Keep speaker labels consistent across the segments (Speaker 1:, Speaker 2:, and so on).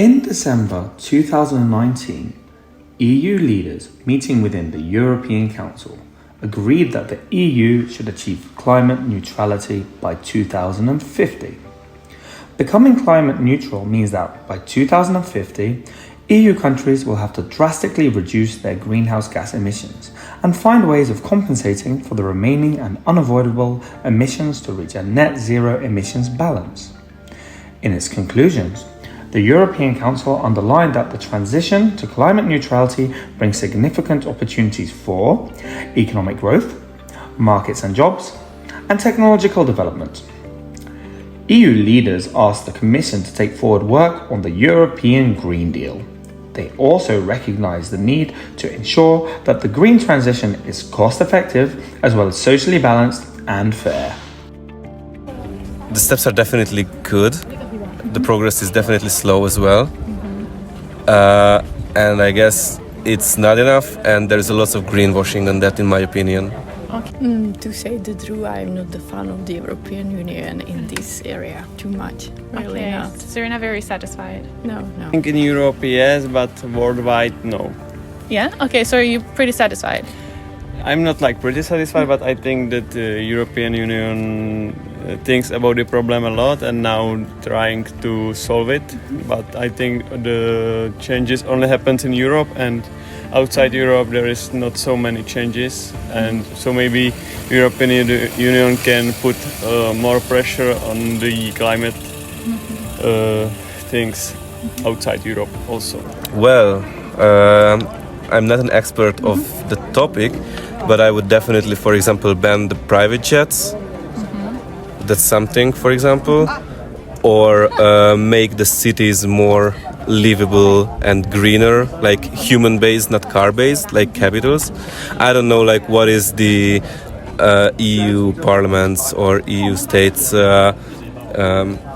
Speaker 1: In December 2019, EU leaders meeting within the European Council agreed that the EU should achieve climate neutrality by 2050. Becoming climate neutral means that by 2050, EU countries will have to drastically reduce their greenhouse gas emissions and find ways of compensating for the remaining and unavoidable emissions to reach a net zero emissions balance. In its conclusions, the European Council underlined that the transition to climate neutrality brings significant opportunities for economic growth, markets and jobs, and technological development. EU leaders asked the Commission to take forward work on the European Green Deal. They also recognise the need to ensure that the green transition is cost-effective as well as socially balanced and fair.
Speaker 2: The steps are definitely good. The progress is definitely slow as well. And I guess it's not enough, and there's a lot of greenwashing on that, in my opinion.
Speaker 3: Okay. To say the truth, I'm not a fan of the European Union in this area too much. Really
Speaker 4: Okay,
Speaker 3: not.
Speaker 4: so you're not very satisfied?
Speaker 3: No.
Speaker 5: I think in Europe, yes, but worldwide, no.
Speaker 4: Yeah? Okay, so are you pretty satisfied?
Speaker 5: I'm not pretty satisfied, but I think that the European Union thinks about the problem a lot and now trying to solve it. But I think the changes only happens in Europe, and outside Europe there is not so many changes, and so maybe European Union can put more pressure on the climate things outside Europe also.
Speaker 2: Well, I'm not an expert of the topic, but I would definitely, for example, ban the private jets. That's something, for example. Or make the cities more livable and greener, like human-based, not car-based, like capitals. I don't know, what is the EU parliaments or EU states'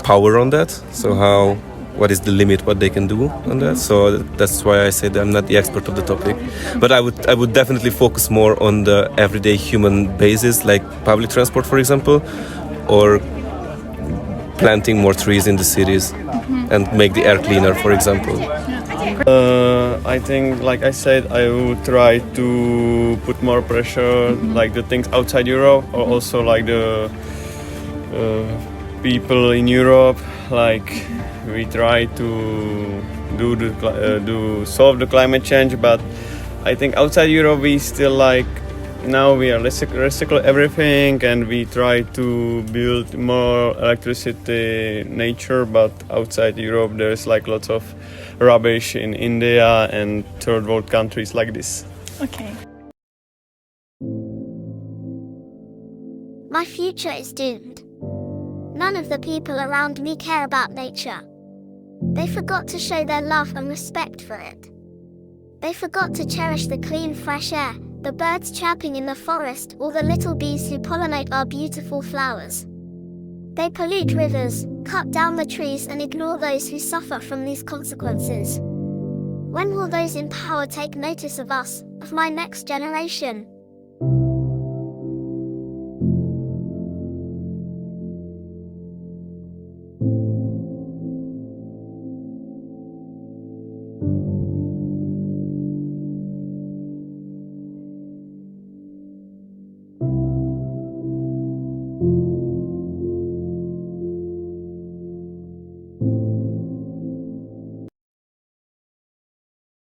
Speaker 2: power on that. So what is the limit, what they can do on that? So that's why I said I'm not the expert of the topic. But I would definitely focus more on the everyday human basis, like public transport, for example, or planting more trees in the cities and make the air cleaner, for example.
Speaker 5: I think, like I said, I would try to put more pressure, like the things outside Europe, or also like the people in Europe. Like we try to solve the climate change, but I think outside Europe we still now we are recycle everything, and we try to build more electricity nature, but outside Europe there's lots of rubbish in India and third world countries like this.
Speaker 4: Okay.
Speaker 6: My future is doomed. None of the people around me care about nature. They forgot to show their love and respect for it. They forgot to cherish the clean, fresh air, the birds chirping in the forest, or the little bees who pollinate our beautiful flowers. They pollute rivers, cut down the trees, and ignore those who suffer from these consequences. When will those in power take notice of us, of my next generation?